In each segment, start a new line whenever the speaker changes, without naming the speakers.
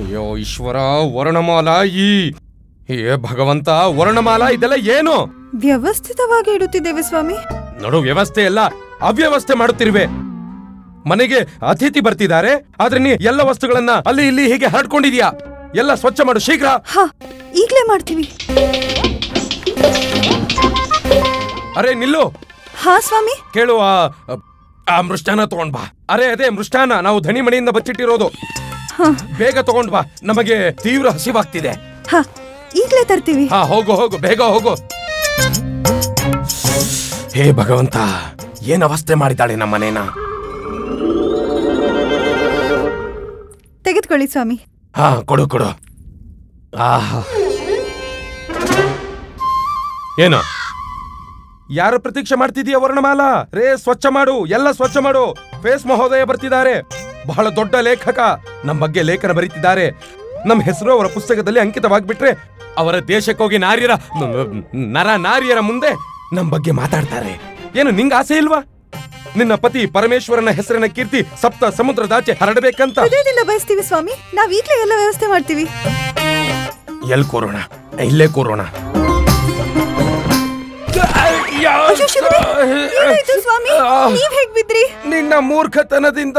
ಅಯ್ಯೋ ಈಶ್ವರ, ವರ್ಣಮಾಲಾ ಭಗವಂತ, ವರ್ಣಮಾಲಾ ಇದೆಲ್ಲ ಏನು?
ವ್ಯವಸ್ಥಿತವಾಗಿ ಇಡುತ್ತಿದ್ದೇವೆ ಸ್ವಾಮಿ.
ನೋಡು, ವ್ಯವಸ್ಥೆ ಎಲ್ಲ ಅವ್ಯವಸ್ಥೆ ಮಾಡುತ್ತಿರುವೆ. ಮನೆಗೆ ಅತಿಥಿ ಬರ್ತಿದ್ದಾರೆ, ಆದ್ರೆ ನೀ ಎಲ್ಲ ವಸ್ತುಗಳನ್ನ ಅಲ್ಲಿ ಇಲ್ಲಿ ಹೀಗೆ ಹರಡ್ಕೊಂಡಿದ್ಯಾ. ಎಲ್ಲ ಸ್ವಚ್ಛ ಮಾಡು ಶೀಘ್ರ.
ಹಾ, ಈಗ್ಲೇ ಮಾಡ್ತೀವಿ.
ಅರೆ ನಿಲ್ಲು.
ಹಾ ಸ್ವಾಮಿ.
ಕೇಳು, ಆ ಮೃಷ್ಟಾನ ತಗೊಂಡ್ ಬಾ. ಅದೇ ಮೃಷ್ಟಾನ ನಾವು ಧನಿ ಮಣಿಯಿಂದ ಬಚ್ಚಿಟ್ಟಿರೋದು. ಬೇಗ ತಗೊಂಡ್ ಬಾ, ನಮಗೆ ತೀವ್ರ ಹಸಿವಾಗ್ತಿದೆ.
ಹಾ, ಈಗ್ಲೇ ತರ್ತೀವಿ.
ಹಾ, ಹೋಗು ಬೇಗ ಹೋಗು. ಹೇ ಭಗವಂತ, ಏನ್ ಅವಸ್ಥೆ ಮಾಡಿದ್ದಾಳೆ ನಮ್ಮ ಮನೇನ.
ತೆಗೆದುಕೊಳ್ಳಿ ಸ್ವಾಮಿ.
ಹಾ, ಕೊಡು. ಏನು ಯಾರ ಪ್ರತೀಕ್ಷೆ ಮಾಡ್ತಿದೀಯ ವರ್ಣಮಾಲಾ? ರೇ, ಸ್ವಚ್ಛ ಮಾಡು, ಎಲ್ಲ ಸ್ವಚ್ಛ ಮಾಡು. ಫೇಸ್ ಮಹೋದಯ ಬರ್ತಿದ್ದಾರೆ, ಬಹಳ ದೊಡ್ಡ ಲೇಖಕ. ನಮ್ಮ ಬಗ್ಗೆ ಲೇಖನ ಬರೀತಿದ್ದಾರೆ. ನಮ್ಮ ಹೆಸರು ಅವರ ಪುಸ್ತಕದಲ್ಲಿ ಅಂಕಿತವಾಗ್ಬಿಟ್ರೆ ಅವರ ದೇಶಕ್ಕೋಗಿ ನಾರಿಯರ ಮುಂದೆ ನಮ್ಮ ಬಗ್ಗೆ ಮಾತಾಡ್ತಾರೆ. ಏನು ನಿಂಗೆ ಆಸೆ ಇಲ್ವಾ? ನಿನ್ನ ಪತಿ ಪರಮೇಶ್ವರನ ಹೆಸರಿನ ಕೀರ್ತಿ ಸಪ್ತ ಸಮುದ್ರದಾಚೆ ಹರಡಬೇಕಂತ.
ಬಯಸ್ತೀವಿ ಸ್ವಾಮಿ. ನಾವ್ ಈಗ್ಲೇ ಎಲ್ಲ ವ್ಯವಸ್ಥೆ ಮಾಡ್ತೀವಿ.
ಎಲ್ಲಿ ಕೂರೋಣ? ಇಲ್ಲೇ ಕೂರೋಣ.
ಸ್ವಾಮಿ, ನೀವ್ ಹೇಗ್ ಬಿದ್ರಿ?
ನಿನ್ನ ಮೂರ್ಖತನದಿಂದ.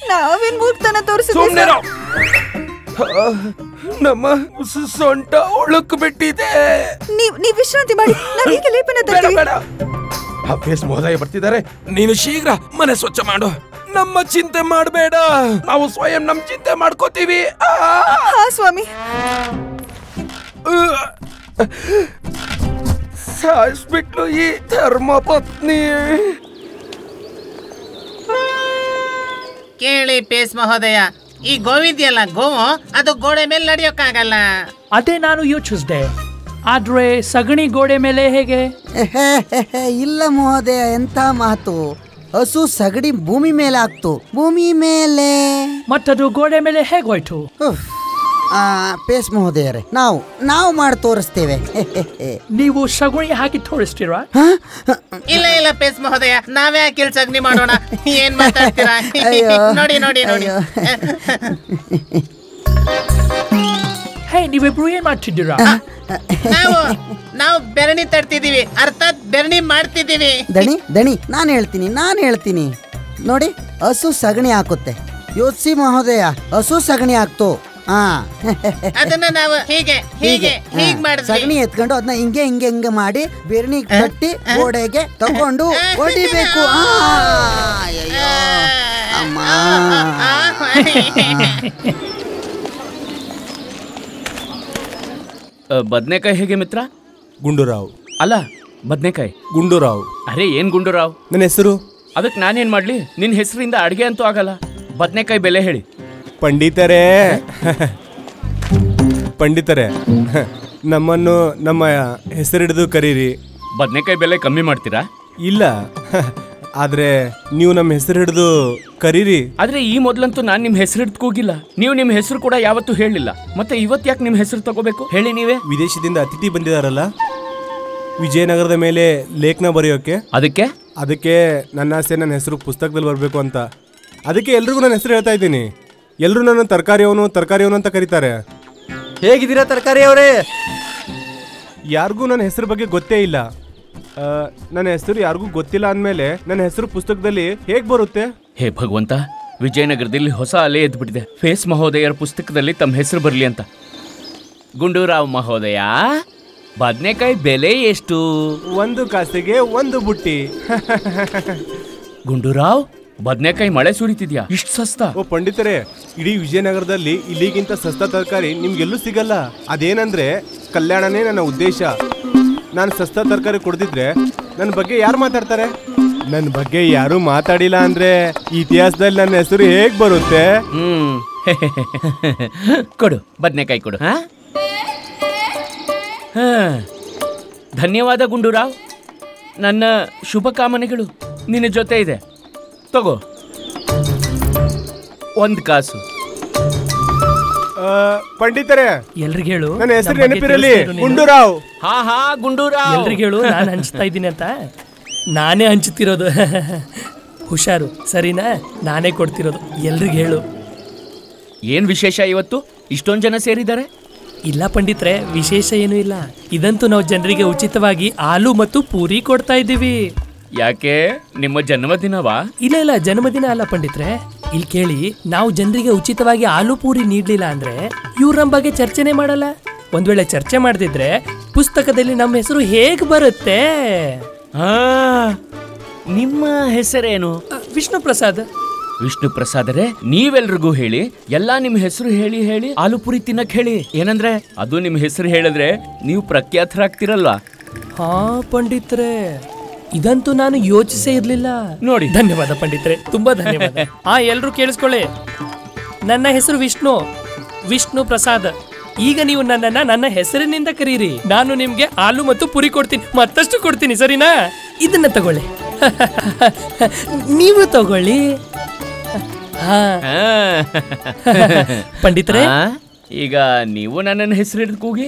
ನಾವೇನ್ ಮೂರ್ಖತನ ತೋರಿಸಿದ್ವಿ?
ಸುಮ್ಮನೆ ನಮ್ಮ ಸೊಂಟ ಉಳುಕು ಬಿಟ್ಟಿದೆ.
ನೀವ್ ವಿಶ್ರಾಂತಿ ಮಾಡಿ, ನಾವೀಗ ಲೇಪನ ತರ್ತೀವಿ.
ಆ ಫೇಸ್ ಮಹೋದಯ ಬರ್ತಿದ್ದಾರೆ, ನೀನು ಶೀಘ್ರ ಮನೆ ಸ್ವಚ್ಛ ಮಾಡು. ನಮ್ಮ ಚಿಂತೆ ಮಾಡಬೇಡ, ನಾವು ಸ್ವಯಂ ನಮ್ ಚಿಂತೆ ಮಾಡ್ಕೋತೀವಿ.
ಹಾ ಸ್ವಾಮಿ.
ಸಾಯಿಸ್ಬಿಟ್ಲು ಈ ಧರ್ಮಪತ್ನಿ.
ಕೇಳಿ ಪೇಸ್ ಮಹೋದಯ, ಈ ಗೋವಿದ್ಯಲ್ಲ ಗೋವು, ಅದು ಗೋಡೆ ಮೇಲೆ ನಡೆಯೋಕ್ಕಾಗಲ್ಲ.
ಅದೇ ನಾನು ಯೋಚಿಸಿದೆ. ಆದ್ರೆ ಸಗಣಿ ಗೋಡೆ ಮೇಲೆ ಹೇಗೆ?
ಇಲ್ಲ ಮಹೋದಯ, ಎಂತ ಮಾತು. ಹಸು ಸಗಣಿ ಭೂಮಿ ಮೇಲೆ ಹಾಕ್ತು. ಭೂಮಿ ಮೇಲೆ
ಮತ್ತದು ಗೋಡೆ ಮೇಲೆ ಹೇಗೋಯ್ತು?
ಪೇಸ್ ಮಹೋದಯರೇ, ನಾವು ಮಾಡಿ ತೋರಿಸ್ತೇವೆ.
ನೀವು ಸಗಣಿ ಹಾಕಿ ತೋರಿಸ್ತೀರಾ?
ಇಲ್ಲ ಪೇಸ್ ಮಹೋದಯ, ನಾವೇ ಕೆಲ್ಸ ಅಗ್ನಿ ಮಾಡೋಣ. ಏನ್ ಮಾತಾಡ್ತೀರಾ? ನೋಡಿ.
ಹೇ, ನೀವಿಬ್ರು ಏನ್ ಮಾಡ್ತಿದ್ದೀರಾ?
ನಾವು ಬೆರಣಿ ತರ್ತಿದೀವಿ, ಅರ್ಥಾತ್ ಬೆರಣಿ ಮಾಡ್ತಿದ್ದೀವಿ.
ದಣಿ ನಾನು ಹೇಳ್ತೀನಿ ನೋಡಿ. ಹಸು ಸಗಣಿ ಹಾಕುತ್ತೆ. ಯೋಚಿಸಿ ಮಹೋದಯ, ಹಸು ಸಗಣಿ ಹಾಕ್ತು.
ಅದನ್ನ ನಾವು ಹೀಗೆ
ಸಗಣಿ ಎತ್ಕೊಂಡು ಅದನ್ನ ಹಿಂಗೆ ಮಾಡಿ ಬೆರಣಿ ಕಟ್ಟಿ ಗೋಡೆಗೆ ತಗೊಂಡು ಹೊಡಿಬೇಕು. ಅಮ್ಮ,
ಬದ್ನೆಕಾಯಿ ಹೇಗೆ ಮಿತ್ರ?
ಗುಂಡೂರಾವ್.
ಅಲ್ಲ, ಬದ್ನೆಕಾಯಿ
ಗುಂಡೂರಾವ್.
ಅರೆ, ಏನ್ ಗುಂಡೂರಾವ್?
ನನ್ನ ಹೆಸರು.
ಅದಕ್ಕೆ ನಾನೇನ್ ಮಾಡ್ಲಿ? ನಿನ್ ಹೆಸರಿಂದ ಅಡ್ಗೆ ಅಂತೂ ಆಗಲ್ಲ. ಬದ್ನೆಕಾಯಿ ಬೆಲೆ ಹೇಳಿ.
ಪಂಡಿತರೇ, ನಮ್ಮನ್ನು ನಮ್ಮ ಹೆಸರಿಡಿದು ಕರೀರಿ.
ಬದ್ನೆಕಾಯಿ ಬೆಲೆ ಕಮ್ಮಿ ಮಾಡ್ತೀರಾ?
ಇಲ್ಲ, ಆದ್ರೆ ನೀವು ನಮ್ಮ ಹೆಸರು ಹಿಡಿದು ಕರೀರಿ.
ಆದ್ರೆ ಈ ಮೊದ್ಲಂತೂ ನಾನ್ ನಿಮ್ ಹೆಸರು ಹಿಡ್ದು ಕೂಗಿಲ್ಲ. ನೀವು ನಿಮ್ ಹೆಸರು ಕೂಡ ಯಾವತ್ತೂ ಹೇಳಿಲ್ಲ. ಮತ್ತೆ ಇವತ್ತು ಯಾಕೆ ನಿಮ್ ಹೆಸರು ತಗೋಬೇಕು ಹೇಳಿ? ನೀವೇ
ವಿದೇಶದಿಂದ ಅತಿಥಿ ಬಂದಿದಾರಲ್ಲ, ವಿಜಯನಗರದ ಮೇಲೆ ಲೇಖನ ಬರೆಯೋಕೆ. ಅದಕ್ಕೆ ನನ್ನ ಆಸೆ ನನ್ನ ಹೆಸರು ಪುಸ್ತಕದಲ್ಲಿ ಬರಬೇಕು ಅಂತ. ಅದಕ್ಕೆ ಎಲ್ರಿಗೂ ನನ್ನ ಹೆಸರು ಹೇಳ್ತಾ ಇದ್ದೀನಿ. ಎಲ್ಲರೂ ನನ್ನ ತರಕಾರಿಯವನು ಅಂತ ಕರೀತಾರೆ.
ಹೇಗಿದ್ದೀರಾ ತರಕಾರಿ ಅವರೇ?
ಯಾರಿಗೂ ನನ್ನ ಹೆಸರು ಬಗ್ಗೆ ಗೊತ್ತೇ ಇಲ್ಲ. ನನ್ನ ಹೆಸರು ಯಾರಿಗೂ ಗೊತ್ತಿಲ್ಲ ಅಂದಮೇಲೆ ನನ್ನ ಹೆಸರು ಪುಸ್ತಕದಲ್ಲಿ ಹೇಗೆ ಬರುತ್ತೆ?
ಹೇ ಭಗವಂತ, ವಿಜಯನಗರದಲ್ಲಿ ಹೊಸ ಅಲೆ ಎದ್ಬಿಟ್ಟಿದೆ. ಫೇಸ್ ಮಹೋದಯರ ಪುಸ್ತಕದಲ್ಲಿ ತಮ್ಮ ಹೆಸರು ಬರಲಿ ಅಂತ. ಗುಂಡೂರಾವ್ ಮಹೋದಯ, ಬದ್ನೆಕಾಯಿ ಬೆಲೆ ಎಷ್ಟು?
1 ಕಾಸಿಗೆ 1 ಬುಟ್ಟಿ.
ಗುಂಡೂರಾವ್, ಬದ್ನೆಕಾಯಿ ಮಳೆ ಸುರಿತಿದ್ಯಾ? ಇಷ್ಟು ಸಸ್ತಾ?
ಓ ಪಂಡಿತರೇ, ಇಡೀ ವಿಜಯನಗರದಲ್ಲಿ ಇಲ್ಲಿಗಿಂತ ಸಸ್ತಾ ತರಕಾರಿ ನಿಮ್ಗೆಲ್ಲೂ ಸಿಗಲ್ಲ. ಅದೇನಂದ್ರೆ ಕಲ್ಯಾಣನೇ ನನ್ನ ಉದ್ದೇಶ. ನಾನು ಸಸ್ತಾ ತರಕಾರಿ ಕೊಡ್ದಿದ್ರೆ ನನ್ನ ಬಗ್ಗೆ ಯಾರು ಮಾತಾಡ್ತಾರೆ? ನನ್ನ ಬಗ್ಗೆ ಯಾರು ಮಾತಾಡಿಲ್ಲ ಅಂದ್ರೆ ಇತಿಹಾಸದಲ್ಲಿ ನನ್ನ ಹೆಸರು ಹೇಗ್ ಬರುತ್ತೆ?
ಕೊಡು, ಬದ್ನೆಕಾಯಿ ಕೊಡು. ಧನ್ಯವಾದ ಗುಂಡೂರಾವ್. ನನ್ನ ಶುಭಕಾಮನೆಗಳು ನಿನ್ನ ಜೊತೆ ಇದೆ. ತಗೋ, 1 ಕಾಸು.
ಪಂಡಿತರೇ,
ಎಲ್ರಿಗೂ ಹೇಳು
ನನ್ನ ಹೆಸರು ನೆನಪಿರಲಿ, ಗುಂಡೂರಾವ್.
ಹಾ ಗುಂಡೂರಾವ್.
ಎಲ್ರಿಗೂ ಹೇಳು ನಾನು ಹಂಚ್ತಾ ಇದ್ದೀನಿ ಅಂತ. ನಾನೇ ಹಂಚುತ್ತಿರೋದು. ಹುಷಾರು, ಸರಿನಾ? ನಾನೇ ಕೊಡ್ತಿರೋದು. ಎಲ್ರಿಗೂ ಹೇಳು.
ಏನ್ ವಿಶೇಷ ಇವತ್ತು? ಇಷ್ಟೊಂದು ಜನ ಸೇರಿದ್ದಾರೆ?
ಇಲ್ಲ ಪಂಡಿತ್ರೆ, ವಿಶೇಷ ಏನೂ ಇಲ್ಲ. ಇದಂತೂ ನಾವು ಜನರಿಗೆ ಉಚಿತವಾಗಿ ಹಾಲು ಮತ್ತು ಪೂರಿ ಕೊಡ್ತಾ ಇದ್ದೀವಿ.
ಯಾಕೆ, ನಿಮ್ಮ ಜನ್ಮದಿನವಾ?
ಇಲ್ಲ, ಜನ್ಮದಿನ ಅಲ್ಲ ಪಂಡಿತ್ರೆ. ಇಲ್ಲಿ ಕೇಳಿ, ನಾವು ಜನರಿಗೆ ಉಚಿತವಾಗಿ ಹಾಲು ಪೂರಿ ನೀಡ್ಲಿಲ್ಲ ಅಂದ್ರೆ ಇವ್ರ ನಮ್ಮ ಬಗ್ಗೆ ಚರ್ಚೆನೆ ಮಾಡಲ್ಲ. ಒಂದ್ ವೇಳೆ ಚರ್ಚೆ ಮಾಡದಿದ್ರೆ ಪುಸ್ತಕದಲ್ಲಿ ನಮ್ಮ ಹೆಸರು ಹೇಗ್ ಬರುತ್ತೆ?
ನಿಮ್ಮ ಹೆಸರೇನು?
ವಿಷ್ಣು ಪ್ರಸಾದ್.
ವಿಷ್ಣು ಪ್ರಸಾದರೆ, ನೀವೆಲ್ರಿಗೂ ಹೇಳಿ, ಎಲ್ಲಾ ನಿಮ್ ಹೆಸರು ಹೇಳಿ ಹೇಳಿ ಹಾಲು ಪುರಿ ತಿನ್ನಕ್ ಹೇಳಿ. ಏನಂದ್ರೆ ಅದು ನಿಮ್ ಹೆಸರು ಹೇಳಿದ್ರೆ ನೀವು ಪ್ರಖ್ಯಾತರಾಗ್ತಿರಲ್ವಾ?
ಹಾ ಪಂಡಿತ್ರೆ, ಇದಂತೂ ನಾನು ಯೋಚಿಸೇ ಇರ್ಲಿಲ್ಲ.
ನೋಡಿ.
ಧನ್ಯವಾದ ಪಂಡಿತ್ರೆ, ತುಂಬಾ ಧನ್ಯವಾದ. ಎಲ್ರು ಕೇಳಿಸ್ಕೊಳ್ಳಿ, ನನ್ನ ಹೆಸರು ವಿಷ್ಣು ಪ್ರಸಾದ್. ಈಗ ನೀವು ನನ್ನ ಹೆಸರಿನಿಂದ ಕರೀರಿ. ನಾನು ನಿಮ್ಗೆ ಹಾಲು ಮತ್ತು ಪುರಿ ಕೊಡ್ತೀನಿ, ಮತ್ತಷ್ಟು ಕೊಡ್ತೀನಿ, ಸರಿನಾ? ಇದನ್ನ ತಗೊಳ್ಳಿ. ನೀವು ತಗೊಳ್ಳಿ. ಪಂಡಿತ್ರೆ,
ಈಗ ನೀವು ನನ್ನನ್ನು ಹೆಸರು ಹಿಡಿದು ಕೂಗಿ.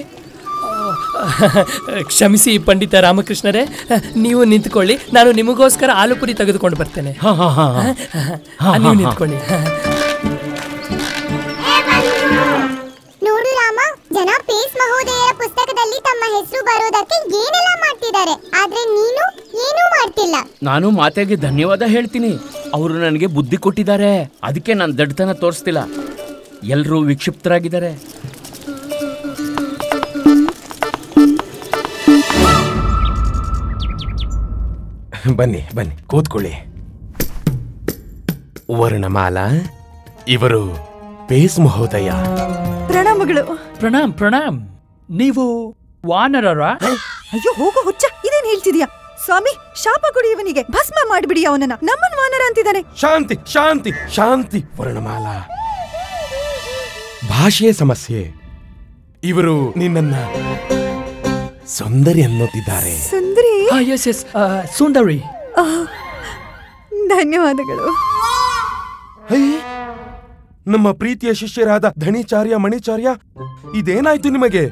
ಕ್ಷಮಿಸಿ ಪಂಡಿತ ರಾಮಕೃಷ್ಣರೇ, ನೀವು ನಿಂತ್ಕೊಳ್ಳಿ. ನಾನು ನಿಮಗೋಸ್ಕರ ಹಾಲು ಪುರಿ ತೆಗೆದುಕೊಂಡು ಬರ್ತೇನೆ. ನೀವು ನಿಂತ್ಕೊಳ್ಳಿ.
ನೋಡು ರಾಮ, ಜನ ಪೇಸ್ ಮಹೋದಯರ ಪುಸ್ತಕದಲ್ಲಿ ತಮ್ಮ ಹೆಸರು ಬರೋದಕ್ಕೆ ಏನೆಲ್ಲ ಮಾಡ್ತಿದ್ದಾರೆ, ಆದ್ರೆ ನೀನು ಏನೂ ಮಾಡ್ತಿಲ್ಲ.
ನಾನು ಮಾತೆಗೆ ಧನ್ಯವಾದ ಹೇಳ್ತೀನಿ. ಅವರು ನನಗೆ ಬುದ್ಧಿ ಕೊಟ್ಟಿದ್ದಾರೆ, ಅದಕ್ಕೆ ನಾನು ದಡ್ಡತನ ತೋರಿಸ್ತಿಲ್ಲ. ಎಲ್ಲರೂ ವಿಕ್ಷಿಪ್ತರಾಗಿದ್ದಾರೆ.
ಬನ್ನಿ ಕೂತ್ಕೊಳ್ಳಿ. ವರ್ಣಮಾಲಾ, ಇವರು ಪೇಸ್ ಮಹೋದಯ.
ಪ್ರಣಾಮಗಳು.
ಪ್ರಣಾಮ್. ನೀವು ವಾನರರ?
ಅಯ್ಯೋ ಹೋಗೋ ಹುಚ್ಚ, ಇದೇನ್ ಹೇಳ್ತಿದ್ಯಾ? ಸ್ವಾಮಿ, ಶಾಪ ಕೊಡಿ ಇವನಿಗೆ, ಭಸ್ಮ ಮಾಡ್ಬಿಡಿ ಅವನನ್ನ. ನಮ್ಮನ್ ವಾನರ ಅಂತಿದ್ದಾನೆ.
ಶಾಂತಿ ವರ್ಣಮಾಲಾ, ಭಾಷೆಯ ಸಮಸ್ಯೆ. ಇವರು ನಿನ್ನನ್ನ ಸುಂದರಿ ಅನ್ನುತ್ತಿದ್ದಾರೆ.
ಸುಂದರಿ?
ಎಸ್, ಸುಂದರಿ.
ಧನ್ಯವಾದಗಳು.
ನಮ್ಮ ಪ್ರೀತಿಯ ಶಿಷ್ಯರಾದ ಧಣಿಚಾರ್ಯ, ಮಣಿಚಾರ್ಯ, ಇದೇನಾಯ್ತು ನಿಮಗೆ?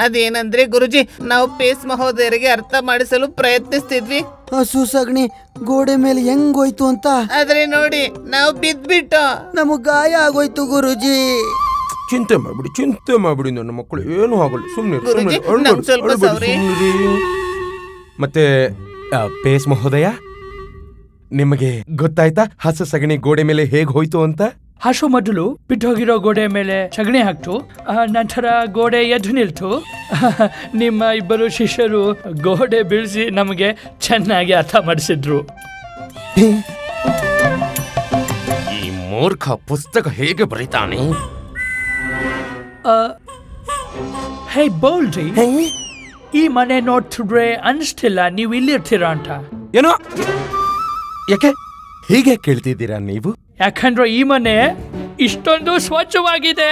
ಅದೇನಂದ್ರೆ ಗುರುಜಿ, ನಾವು ಪೇಸ್ ಮಹೋದಯರಿಗೆ ಅರ್ಥ ಮಾಡಿಸಲು ಪ್ರಯತ್ನಿಸ್ತಿದ್ವಿ.
ಹಸು ಸಗಣಿ ಗೋಡೆ ಮೇಲೆ ಹೆಂಗೋಯ್ತು ಅಂತ.
ಆದ್ರೆ ನೋಡಿ, ನಾವು ಬಿದ್ಬಿಟ್ಟು
ನಮಗ್ ಗಾಯ ಆಗೋಯ್ತು ಗುರುಜಿ.
ಚಿಂತೆ ಮಾಡ್ಬಿಡಿ ನನ್ನ ಮಕ್ಕಳು, ಏನು ಆಗಲ್ಲ, ಸುಮ್ಮನೆ. ಮತ್ತೆ ಪೇಸ್ ಮಹೋದಯ, ನಿಮಗೆ ಗೊತ್ತಾಯ್ತಾ ಹಸು ಸಗಣಿ ಗೋಡೆ ಮೇಲೆ ಹೇಗ್ ಹೋಯ್ತು ಅಂತ?
ಹಸು ಮೊದಲು ಬಿಟ್ಟೋಗಿರೋ ಗೋಡೆ ಮೇಲೆ ಸಗಣಿ ಹಾಕ್ತು, ನಂತರ ಗೋಡೆ ಎದ್ದು ನಿಲ್ತು. ನಿಮ್ಮ ಇಬ್ಬರು ಶಿಷ್ಯರು ಗೋಡೆ ಬೀಳಿಸಿ ನಮಗೆ ಚೆನ್ನಾಗಿ ಅರ್ಥ ಮಾಡಿಸಿದ್ರು.
ಈ ಮೂರ್ಖ ಪುಸ್ತಕ ಹೇಗೆ ಬರೀತಾನೆ?
ಹೇ ಬೋಲ್ರಿ, ಈ ಮನೆ ನೋಡ್ತಿದ್ರೆ ಅನಿಸ್ತಿಲ್ಲ ನೀವು ಇಲ್ಲಿರ್ತೀರಾ ಅಂತ.
ಏನೋ, ಯಾಕೆ ಹೀಗೆ ಕೇಳ್ತಿದ್ದೀರಾ ನೀವು?
ಯಾಕಂದ್ರೆ ಈ ಮನೆ ಇಷ್ಟೊಂದು ಸ್ವಚ್ಛವಾಗಿದೆ.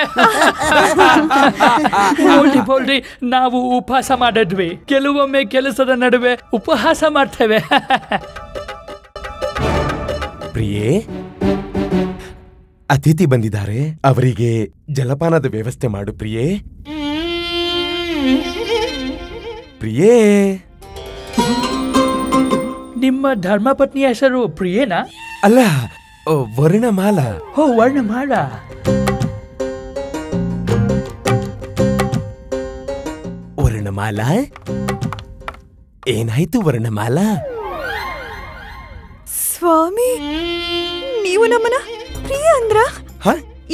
ಬೋಲ್ರಿ, ನಾವು ಉಪವಾಸ ಮಾಡಿದ್ವಿ. ಕೆಲವೊಮ್ಮೆ ಕೆಲಸದ ನಡುವೆ ಉಪಹಾಸ ಮಾಡ್ತೇವೆ.
ಪ್ರಿಯೇ, ಅತಿಥಿ ಬಂದಿದ್ದಾರೆ, ಅವರಿಗೆ ಜಲಪಾನದ ವ್ಯವಸ್ಥೆ ಮಾಡು ಪ್ರಿಯೇ.
ನಿಮ್ಮ ಧರ್ಮಪತ್ನಿಯ ಹೆಸರು ಪ್ರಿಯೇನಾ?
ಅಲ್ಲ, ವರ್ಣಮಾಲಾ.
ವರ್ಣಮಾಲಾ.
ವರ್ಣಮಾಲಾ, ಏನಾಯ್ತು ವರ್ಣಮಾಲಾ?
ಸ್ವಾಮಿ, ನೀವು ನಮ್ಮನ ಪ್ರಿಯ ಅಂದ್ರ?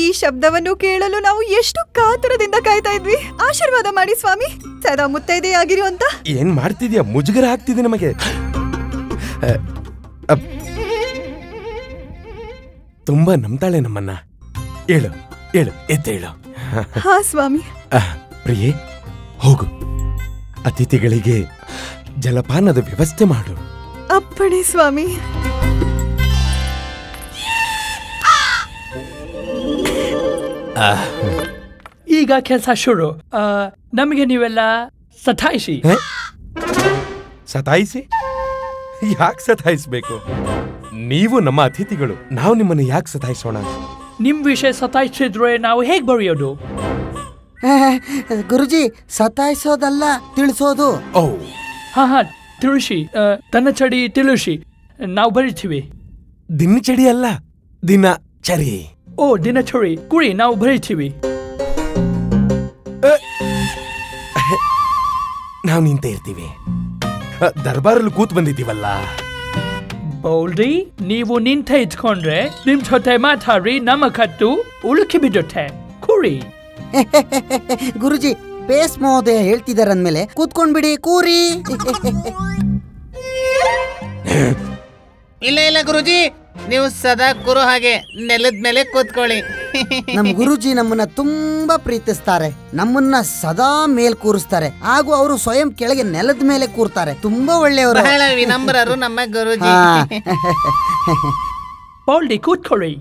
ಈ ಶಬ್ದವನ್ನು ಕೇಳಲು ನಾವು ಎಷ್ಟು ಕಾತುರದಿಂದ ಕಾಯ್ತಾ ಇದ್ವಿ. ಆಶೀರ್ವಾದ ಮಾಡಿ ಸ್ವಾಮಿ, ಸದಾ ಮುತ್ತೈದೆಯಾಗಿರು ಅಂತ.
ಏನ್ ಮಾಡ್ತಿದ್ಯಾ? ಮುಜುಗರ ಆಗ್ತಿದೆ ನಮಗೆ. ತುಂಬಾ ನಂಬ್ತಾಳೆ ನಮ್ಮನ್ನ. ಹೇಳು ಎದ್ದೇಳು.
ಹಾ ಸ್ವಾಮಿ.
ಪ್ರಿಯೆ, ಹೋಗು, ಅತಿಥಿಗಳಿಗೆ ಜಲಪಾನದ ವ್ಯವಸ್ಥೆ ಮಾಡು.
ಅಪ್ಪಣೆ ಸ್ವಾಮಿ.
ಈಗ ಕೆಲಸ ಶುರು. ನಮಗೆ ನೀವೆಲ್ಲ ಸತಾಯಿಸಿ.
ಸತಾಯಿಸಿ? ಯಾಕೆ ಸತಾಯಿಸ್ಬೇಕು? ನೀವು ನಮ್ಮ ಅತಿಥಿಗಳು, ನಾವು ನಿಮ್ಮನ್ನು ಯಾಕೆ ಸತಾಯಿಸೋಣ?
ನಿಮ್ ವಿಷಯ ಸತಾಯಿಸಿದ್ರೆ ನಾವು ಹೇಗ್ ಬರೆಯೋದು?
ಗುರುಜಿ, ಸತಾಯಿಸೋದಲ್ಲ, ತಿಳಿಸೋದು.
ಹಾ, ತಿಳಿಸಿ. ತನ್ನ ತಿಳಿಸಿ, ನಾವು ಬರೀತೀವಿ.
ದಿನಚಡಿ ಅಲ್ಲ, ದಿನಚರಿ.
ದಿನಚರಿ ಕುರಿ ನಾವು ಬರೀತೀವಿ.
ನಾವು ನಿಂತೇ ಇರ್ತೀವಿ. ದರ್ಬಾರಲ್ಲಿ ಕೂತ್ ಬಂದಿದ್ದೀವಲ್ಲ.
ಬೌಲ್ಡಿ, ನೀವು ನಿಂತ ಇದ್ಕೊಂಡ್ರೆ ನಿಮ್ ಜೊತೆ ಮಾತಾಡಿ ನಮ್ಮ ಕತ್ತು ಉಳುಕಿ ಬಿಡುತ್ತೆ. ಕೂರಿ.
ಗುರುಜಿ, ಪೇಸ್ ಮಹೋದಯ ಹೇಳ್ತಿದಾರಂದ್ಮೇಲೆ ಕೂತ್ಕೊಂಡ್ಬಿಡಿ, ಕೂರಿ.
ಇಲ್ಲ ಇಲ್ಲ ಗುರುಜಿ, ನೀವು ಸದಾ ಕೂರೋ ಹಾಗೆ ನೆಲದ ಮೇಲೆ ಕೂತ್ಕೊಳ್ಳಿ.
ನಮ್ ಗುರುಜಿ ನಮ್ಮನ್ನ ತುಂಬಾ ಪ್ರೀತಿಸ್ತಾರೆ. ನಮ್ಮನ್ನ ಸದಾ ಮೇಲ್ ಕೂರಿಸ್ತಾರೆ. ಹಾಗೂ ಅವರು ಸ್ವಯಂ ಕೆಳಗೆ ನೆಲದ ಮೇಲೆ ಕೂರ್ತಾರೆ. ತುಂಬಾ ಒಳ್ಳೆಯವರು.
ಬಹಳ ವಿನಮ್ರರು ನಮ್ಮ ಗುರುಜಿ.
ಬೌಲ್ಡಿ, ಕೂತ್ಕೊಳ್ಳಿ.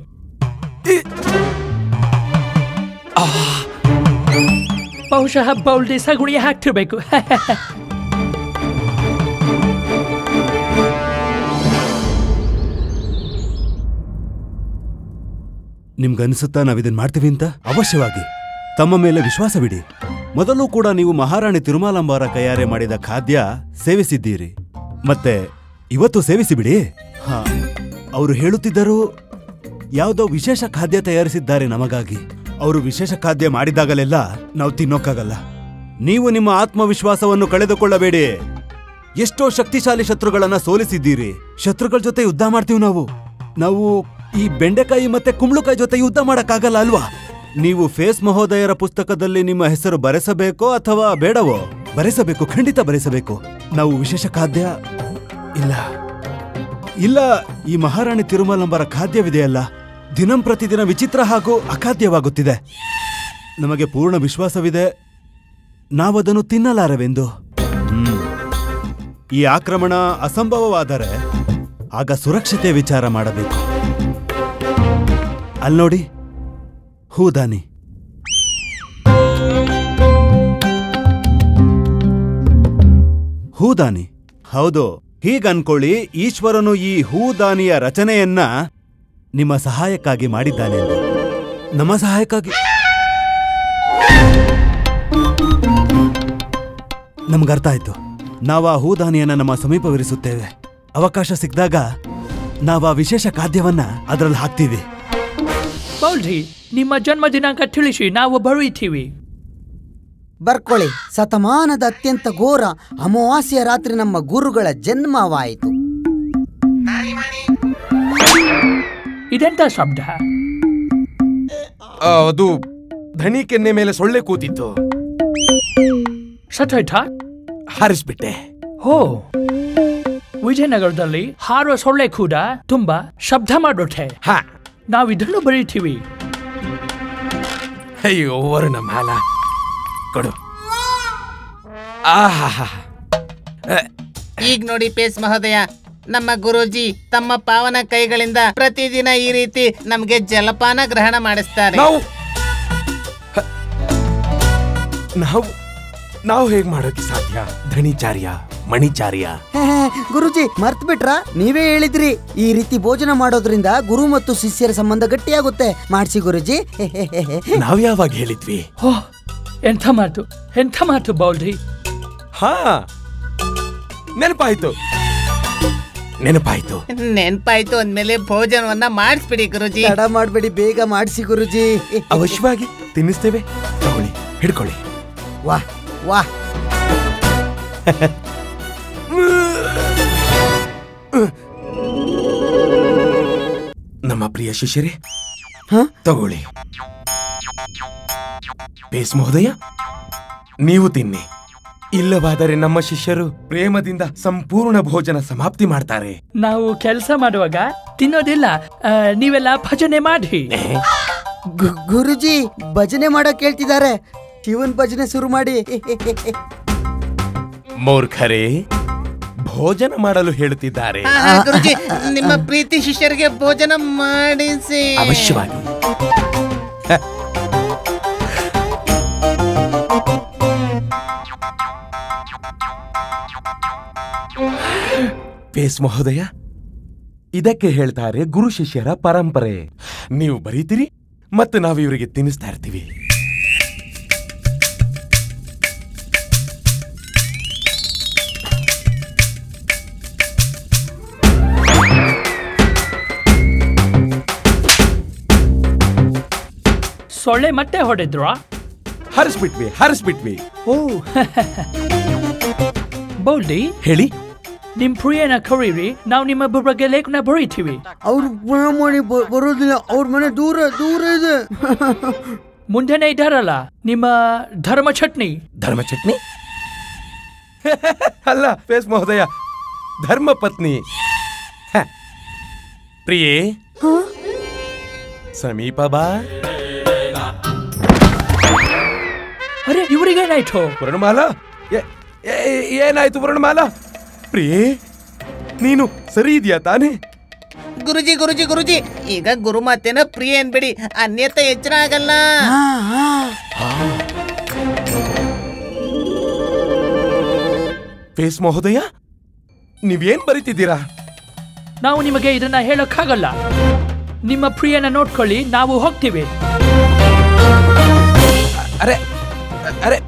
ಬಹುಶಃ ಬೌಲ್ಡಿ ಸಗುಣಿ ಹಾಕ್ತಿರ್ಬೇಕು.
ನಿಮ್ಗನ್ಸುತ್ತಾ ನಾವಿದನ್ ಮಾಡ್ತೀವಿ ಅಂತ? ಅವಶ್ಯವಾಗಿ ತಮ್ಮ ಮೇಲೆ ವಿಶ್ವಾಸವಿಡಿ. ಮೊದಲು ಕೂಡ ನೀವು ಮಹಾರಾಣಿ ತಿರುಮಲಾಂಬಾರ ಕೈಯಾರೆ ಮಾಡಿದ ಖಾದ್ಯ ಸೇವಿಸಿದ್ದೀರಿ, ಮತ್ತೆ ಇವತ್ತು ಸೇವಿಸಿಬಿಡಿ. ಹಾ, ಅವರು ಹೇಳುತ್ತಿದ್ದರು ಯಾವುದೋ ವಿಶೇಷ ಖಾದ್ಯ ತಯಾರಿಸಿದ್ದಾರೆ ನಮಗಾಗಿ. ಅವರು ವಿಶೇಷ ಖಾದ್ಯ ಮಾಡಿದಾಗಲೆಲ್ಲ ನಾವು ತಿನ್ನೋಕ್ಕಾಗಲ್ಲ. ನೀವು ನಿಮ್ಮ ಆತ್ಮವಿಶ್ವಾಸವನ್ನು ಕಳೆದುಕೊಳ್ಳಬೇಡಿ. ಎಷ್ಟೋ ಶಕ್ತಿಶಾಲಿ ಶತ್ರುಗಳನ್ನ ಸೋಲಿಸಿದ್ದೀರಿ. ಶತ್ರುಗಳ ಜೊತೆ ಯುದ್ಧ ಮಾಡ್ತೀವಿ ನಾವು ಈ ಬೆಂಡೆಕಾಯಿ ಮತ್ತೆ ಕುಂಬಳಕಾಯಿ ಜೊತೆ ಯುದ್ಧ ಮಾಡಕ್ಕಾಗಲ್ಲ ಅಲ್ವಾ? ನೀವು ಫೇಸ್ ಮಹೋದಯರ ಪುಸ್ತಕದಲ್ಲಿ ನಿಮ್ಮ ಹೆಸರು ಬರೆಸಬೇಕೋ ಅಥವಾ ಬೇಡವೋ? ಬರೆಸಬೇಕು, ಖಂಡಿತ ಬರೆಸಬೇಕು. ನಾವು ವಿಶೇಷ ಖಾದ್ಯ ಇಲ್ಲ, ಈ ಮಹಾರಾಣಿ ತಿರುಮಲಾಂಬರ ಖಾದ್ಯವಿದೆಯಲ್ಲ, ದಿನಂ ಪ್ರತಿದಿನ ವಿಚಿತ್ರ ಹಾಗೂ ಅಖಾದ್ಯವಾಗುತ್ತಿದೆ. ನಮಗೆ ಪೂರ್ಣ ವಿಶ್ವಾಸವಿದೆ ನಾವದನ್ನು ತಿನ್ನಲಾರವೆಂದು. ಈ ಆಕ್ರಮಣ ಅಸಂಭವವಾದರೆ ಆಗ ಸುರಕ್ಷತೆ ವಿಚಾರ ಮಾಡಬೇಕು. ಅಲ್ನೋಡಿ, ಹೂದಾನಿ. ಹೂದಾನಿ, ಹೌದು, ಹೀಗನ್ಕೊಳ್ಳಿ. ಈಶ್ವರನು ಈ ಹೂದಾನಿಯ ರಚನೆಯನ್ನ ನಿಮ್ಮ ಸಹಾಯಕ್ಕಾಗಿ ಮಾಡಿದ್ದಾನೆ. ನಮ್ಮ ಸಹಾಯಕ್ಕಾಗಿ ನಮ್ಗರ್ಥ ಆಯ್ತು. ನಾವಾ ಹೂದಾನಿಯನ್ನ ನಮ್ಮ ಸಮೀಪವಿರಿಸುತ್ತೇವೆ. ಅವಕಾಶ ಸಿಕ್ಕಿದಾಗ ನಾವಾ ವಿಶೇಷ ಖಾದ್ಯವನ್ನ ಅದರಲ್ಲಿ ಹಾಕ್ತೀವಿ.
ಬೌಲ್ಡಿ, ನಿಮ್ಮ ಜನ್ಮ ದಿನಾಂಕ ತಿಳಿಸಿ, ನಾವು ಬರುತ್ತೀವಿ.
ಬರ್ಕೊಳ್ಳಿ. ಶತಮಾನದ ಅತ್ಯಂತ ಘೋರ ಅಮಾವಾಸ್ಯ ರಾತ್ರಿ ನಮ್ಮ ಗುರುಗಳ ಜನ್ಮವಾಯಿತು.
ಇದೆಂತ ಶಬ್ದ?
ಅದು ಧಣಿ ಕೆನ್ನೆ ಮೇಲೆ ಸೊಳ್ಳೆ ಕೂತಿತ್ತು.
ಸತ್ತೋಯ್ತಾ?
ಹಾರಿಸ್ಬಿಟ್ಟೆ.
ಹೋ, ವಿಜಯನಗರದಲ್ಲಿ ಹಾರುವ ಸೊಳ್ಳೆ ಕೂಡ ತುಂಬಾ ಶಬ್ದ ಮಾಡುತ್ತೆ. ನಾವು ಇದನ್ನು ಬರೀತೀವಿ.
ಅಯ್ಯೋ ವರ್ಣಮಾಲ, ಕೊಡು.
ಈಗ ನೋಡಿ ಪೇಸ್ ಮಹೋದಯ, ನಮ್ಮ ಗುರೂಜಿ ತಮ್ಮ ಪಾವನ ಕೈಗಳಿಂದ ಪ್ರತಿದಿನ ಈ ರೀತಿ ನಮ್ಗೆ ಜಲಪಾನ ಗ್ರಹಣ ಮಾಡಿಸ್ತಾರೆ.
ನಾವು ಹೇಗ್ ಮಾಡೋಕೆ ಸಾಧ್ಯ? ಧಣಿಚಾರ್ಯ, ಮಣಿಚಾರ್ಯ.
ಗುರುಜಿ ಮರ್ತ್ ಬಿಟ್ರ? ನೀವೇ ಹೇಳಿದ್ರಿ ಈ ರೀತಿ ಭೋಜನ ಮಾಡೋದ್ರಿಂದ ಗುರು ಮತ್ತು ಶಿಷ್ಯರ ಸಂಬಂಧ ಗಟ್ಟಿಯಾಗುತ್ತೆ. ಮಾಡಿಸಿ ಗುರುಜಿ.
ನಾವ್ ಯಾವಾಗ ಹೇಳಿದ್ವಿ?
ಎಂಥ ಮಾತು ಬೌಲ್ಡಿ.
ಹಾ, ನೆನಪಾಯ್ತು
ಅಂದ್ಮೇಲೆ ಭೋಜನವನ್ನ ಮಾಡಿಸ್ಬಿಡಿ ಗುರುಜಿ.
ತಡ ಮಾಡ್ಬೇಡಿ, ಬೇಗ ಮಾಡಿಸಿ ಗುರುಜಿ.
ಅವಶ್ಯವಾಗಿ ತಿನ್ನಿಸ್ತೇವೆ. ತಗೊಳ್ಳಿ, ಹಿಡ್ಕೊಳ್ಳಿ.
ವಾಹ್ ವಾಹ್.
ನಮ್ಮ ಪ್ರಿಯ ಶಿಷ್ಯರೇ, ತಗೊಳ್ಳಿ. ಪೇಸ್ ಮಹೋದಯ, ನೀವು ತಿನ್ನಿ. ಇಲ್ಲವಾದರೆ ನಮ್ಮ ಶಿಷ್ಯರು ಪ್ರೇಮದಿಂದ ಸಂಪೂರ್ಣ ಭೋಜನ ಸಮಾಪ್ತಿ ಮಾಡ್ತಾರೆ.
ನಾವು ಕೆಲಸ ಮಾಡುವಾಗ ತಿನ್ನೋದಿಲ್ಲ, ನೀವೆಲ್ಲ ಭಜನೆ ಮಾಡಿ.
ಗುರುಜಿ ಭಜನೆ ಮಾಡೋಕ್ ಹೇಳ್ತಿದ್ದಾರೆ. ಶಿವನ್ ಭಜನೆ ಶುರು ಮಾಡಿ.
ಮೂರ್ಖರೇ, ಭೋಜನ ಮಾಡಲು ಹೇಳುತ್ತಿದ್ದಾರೆ.
ಗುರುಜಿ, ನಿಮ್ಮ ಪ್ರೀತಿ ಶಿಷ್ಯರಿಗೆ ಭೋಜನ ಮಾಡಿಸಿ.
ಅವಶ್ಯವಾಗಿ. ಪೇಸ್ ಮಹೋದಯ, ಇದಕ್ಕೆ ಹೇಳ್ತಾರೆ ಗುರು ಶಿಷ್ಯರ ಪರಂಪರೆ. ನೀವು ಬರೀತೀರಿ ಮತ್ತು ನಾವು ಇವರಿಗೆ ತಿನ್ನಿಸ್ತಾ ಇರ್ತೀವಿ.
ಸೊಳ್ಳೆ ಮತ್ತೆ ಹೊಡೆದ್ರಾ?
ಹರಿಸ್ಬಿಟ್ವಿ.
ಓ
ಬೌಲ್ಡಿ
ಹೇಳಿ.
ನಿಮ್ ಪ್ರಿಯನ ಕರೀರಿ, ನಾವು ನಿಮ್ಮ ಬಗ್ಗೆ ಲೇಖನ ಬರೀತೀವಿ.
ಅವ್ರು ಪುನಃ ಮಾಡಿ ಬರೋದಿಲ್ಲ, ಅವ್ರ ಮನೆ ದೂರ ದೂರ ಇದೆ.
ಮುಂದೆನೆ ಇದ್ದಾರಲ್ಲ ನಿಮ್ಮ ಧರ್ಮ ಚಟ್ನಿ.
ಧರ್ಮ ಚಟ್ನಿ ಅಲ್ಲ ಫೇಸ್ ಮಹೋದಯ, ಧರ್ಮ ಪತ್ನಿ. ಪ್ರಿಯೇ ಸಮೀಪ ಬಾ.
ಅರೆ ಇವರಿಗೇನಾಯ್ತು?
ವರ್ಣಮಾಲಾ ಏನಾಯ್ತು ವರ್ಣಮಾಲಾ? ಪ್ರಿಯೇ ನೀನು ಸರಿ ಇದೆಯಾ ತಾನೇ?
ಗುರುಜಿ ಗುರುಜಿ ಗುರುಜಿ, ಈಗ ಗುರುಮಾತೆನ ಪ್ರಿಯ ಏನ್ಬಿಡಿ, ಅನ್ಯತೆ ಎಚ್ಚರ ಆಗಲ್ಲ.
ಫೇಸ್ ಮಹೋದಯ ನೀವೇನ್ ಬರೀತಿದ್ದೀರಾ?
ನಾವು ನಿಮಗೆ ಇದನ್ನ ಹೇಳಕ್ಕಾಗಲ್ಲ. ನಿಮ್ಮ ಪ್ರಿಯನ ನೋಡ್ಕೊಳ್ಳಿ, ನಾವು ಹೋಗ್ತೀವಿ.
ಅರೆ ಅರೆ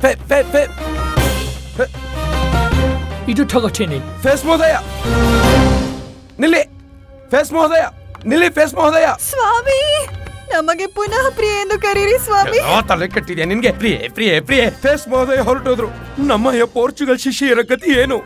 ಇದು ತಗೋತೀನಿ.
ಫೇಸ್ ಮಹೋದಯ ನಿಲ್ಲಿ, ಫೇಸ್ ಮಹೋದಯ ನಿಲ್ಲಿ, ಫೇಸ್ ಮಹೋದಯ.
ಸ್ವಾಮಿ ನಮಗೆ ಪುನಃ ಪ್ರಿಯ ಎಂದು ಕರೀರಿ ಸ್ವಾಮಿ.
ತಲೆ ಕಟ್ಟಿದ್ಯಾ ನಿನ್ಗೆ? ಪ್ರಿಯೆ ಪ್ರಿಯೆ ಪ್ರಿಯೆ. ಫೇಸ್ ಮಹೋದಯ ಹೊರಟೋದ್ರು. ನಮ್ಮ ಪೋರ್ಚುಗಲ್ ಶಿಷ್ಯರ ಗತಿ ಏನು?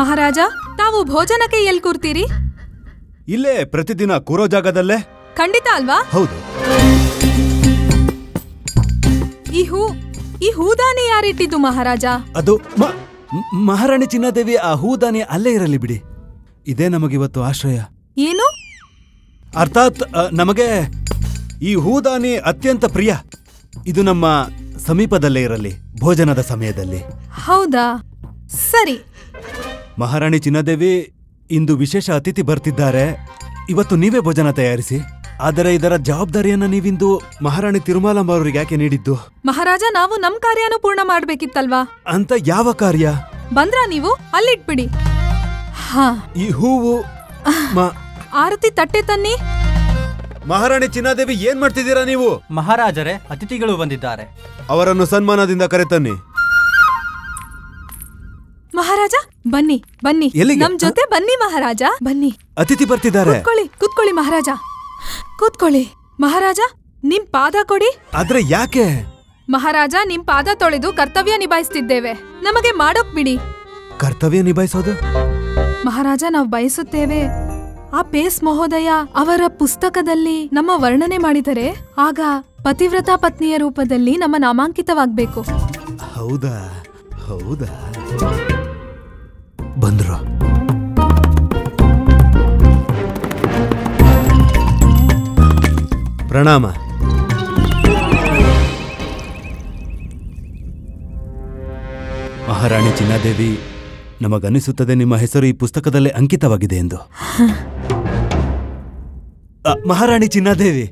ಮಹಾರಾಜ, ತಾವು ಭೋಜನಕ್ಕೆ ಎಲ್ಲಿ ಕೂರ್ತೀರಿ?
ಇಲ್ಲೇ ಪ್ರತಿದಿನ ಕೂರೋ ಜಾಗದಲ್ಲೇ.
ಖಂಡಿತ ಅಲ್ವಾ?
ಹೌದು.
ಈ ಹೂದಾನಿ ಯಾರಿಟ್ಟಿದ್ದು ಮಹಾರಾಜ?
ಅದು ಮಹಾರಾಣಿ ಚಿನ್ನಾದೇವಿ. ಆ ಹೂದಾನಿ ಅಲ್ಲೇ ಇರಲಿ ಬಿಡಿ. ಇದೇ ನಮಗಿವತ್ತು ಆಶ್ರಯ.
ಏನು?
ಅರ್ಥಾತ್ ನಮಗೆ ಈ ಹೂದಾನಿ ಅತ್ಯಂತ ಪ್ರಿಯ. ಇದು ನಮ್ಮ ಸಮೀಪದಲ್ಲೇ ಇರಲಿ ಭೋಜನದ ಸಮಯದಲ್ಲಿ.
ಹೌದಾ? ಸರಿ.
ಮಹಾರಾಣಿ ಚಿನ್ನಾದೇವಿ, ಇಂದು ವಿಶೇಷ ಅತಿಥಿ ಬರ್ತಿದ್ದಾರೆ. ಇವತ್ತು ನೀವೇ ಭೋಜನ ತಯಾರಿಸಿ. ಆದರೆ ಇದರ ಜವಾಬ್ದಾರಿಯನ್ನ ನೀವಿಂದು ಮಹಾರಾಣಿ ತಿರುಮಲಾಂಬ ಅವರಿಗೆ ಯಾಕೆ ನೀಡಿದ್ದು?
ಮಹಾರಾಜ, ನಾವು ನಮ್ ಕಾರ್ಯನೂ ಪೂರ್ಣ ಮಾಡ್ಬೇಕಿತ್ತಲ್ವಾ?
ಅಂತ ಯಾವ ಕಾರ್ಯ?
ಬಂದ್ರಾ ನೀವು? ಅಲ್ಲಿಟ್ಬಿಡಿ. ಹಾ,
ಈ ಹೂವು
ಆರತಿ ತಟ್ಟೆ ತನ್ನಿ.
ಮಹಾರಾಣಿ ಚಿನ್ನಾದೇವಿ, ಏನ್ ಮಾಡ್ತಿದ್ದೀರಾ ನೀವು?
ಮಹಾರಾಜರೇ, ಅತಿಥಿಗಳು ಬಂದಿದ್ದಾರೆ.
ಅವರನ್ನು ಸನ್ಮಾನದಿಂದ ಕರೆತನ್ನಿ.
ಮಹಾರಾಜ ಬನ್ನಿ ಬನ್ನಿ, ನಮ್ ಜೊತೆ ಬನ್ನಿ ಮಹಾರಾಜ, ಬನ್ನಿ.
ಅತಿಥಿ ಬರ್ತಿದ್ದಾರೆ.
ಕೂತ್ಕೊಳ್ಳಿ ಮಹಾರಾಜ, ಕೂತ್ಕೊಳ್ಳಿ. ಮಹಾರಾಜ, ನಿಮ್ ಪಾದ ಕೊಡಿ.
ಆದ್ರೆ ಯಾಕೆ?
ಮಹಾರಾಜ, ನಿಮ್ ಪಾದ ತೊಳೆದು ಕರ್ತವ್ಯ ನಿಭಾಯಿಸ್ತಿದ್ದೇವೆ, ನಮಗೆ ಮಾಡೋಕ್ ಬಿಡಿ.
ಕರ್ತವ್ಯ ನಿಭಾಯಿಸೋದು?
ಮಹಾರಾಜ, ನಾವು ಬಯಸುತ್ತೇವೆ ಆ ಪೇಸ್ ಮಹೋದಯ ಅವರ ಪುಸ್ತಕದಲ್ಲಿ ನಮ್ಮ ವರ್ಣನೆ ಮಾಡಿದರೆ ಆಗ ಪತಿವ್ರತಾ ಪತ್ನಿಯ ರೂಪದಲ್ಲಿ ನಮ್ಮ ನಾಮಾಂಕಿತವಾಗಬೇಕು.
ಹೌದಾ? ಹೌದಾ? ಬಂದ್ರು. ಪ್ರಣಾಮ. ಮಹಾರಾಣಿ ಚಿನ್ನಾದೇವಿ, ನಮಗನಿಸುತ್ತದೆ ನಿಮ್ಮ ಹೆಸರು ಈ ಪುಸ್ತಕದಲ್ಲೇ ಅಂಕಿತವಾಗಿದೆ ಎಂದು. ಮಹಾರಾಣಿ ಚಿನ್ನಾದೇವಿ.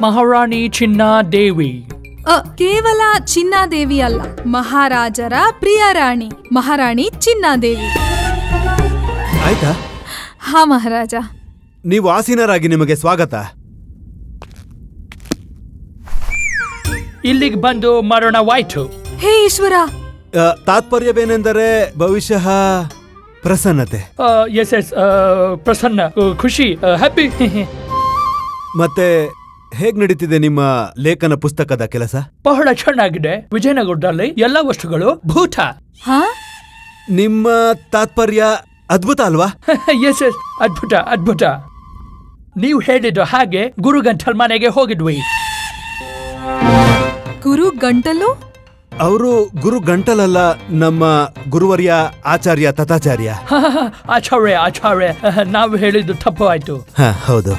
ಮಹಾರಾಣಿ ಚಿನ್ನಾದೇವಿ
ಕೇವಲ ಚಿನ್ನಾದೇವಿ ಅಲ್ಲ, ಮಹಾರಾಜರ ಪ್ರಿಯ ರಾಣಿ ಮಹಾರಾಣಿ ಚಿನ್ನಾದೇವಿ.
ಆಯ್ತಾ?
ಹಾ ಮಹಾರಾಜ.
ನೀವು ಆಸೀನರಾಗಿ, ನಿಮಗೆ ಸ್ವಾಗತ.
ಇಲ್ಲಿಗೆ ಬಂದು ಮರಣವಾಯ್ತು.
ಹೇ ಈಶ್ವರ.
ತಾತ್ಪರ್ಯವೇನೆಂದರೆ ಬಹುಶಃ ಪ್ರಸನ್ನತೆ.
ಎಸ್ ಎಸ್, ಪ್ರಸನ್ನ, ಖುಷಿ, ಹ್ಯಾಪಿ.
ಮತ್ತೆ ಹೇಗ್ ನಡೀತಿದೆ ನಿಮ್ಮ ಲೇಖನ ಪುಸ್ತಕದ ಕೆಲಸ?
ಬಹಳ ಚೆನ್ನಾಗಿದೆ. ವಿಜಯನಗರದಲ್ಲಿ ಎಲ್ಲ ವಸ್ತುಗಳು ಭೂತ.
ನಿಮ್ಮ ತಾತ್ಪರ್ಯ ಅದ್ಭುತ ಅಲ್ವಾ?
ಎಸ್ ಎಸ್, ಅದ್ಭುತ ಅದ್ಭುತ. ನೀವು ಹೇಳಿದ್ದು ಹಾಗೆ ಗುರು ಗಂಟಲ್ ಮನೆಗೆ ಹೋಗಿದ್ವಿ.
ಗುರು ಗಂಟಲು?
ಅವರು ಗುರು ಗಂಟಲಲ್ಲ, ನಮ್ಮ ಗುರುವರ್ಯ ಆಚಾರ್ಯ ತಥಾಚಾರ್ಯ.
ಆಚಾರ್ಯ ಆಚಾರ್ಯ, ನಾವು ಹೇಳಿದ್ದು ತಪ್ಪು ಆಯ್ತು.
ಹೌದು.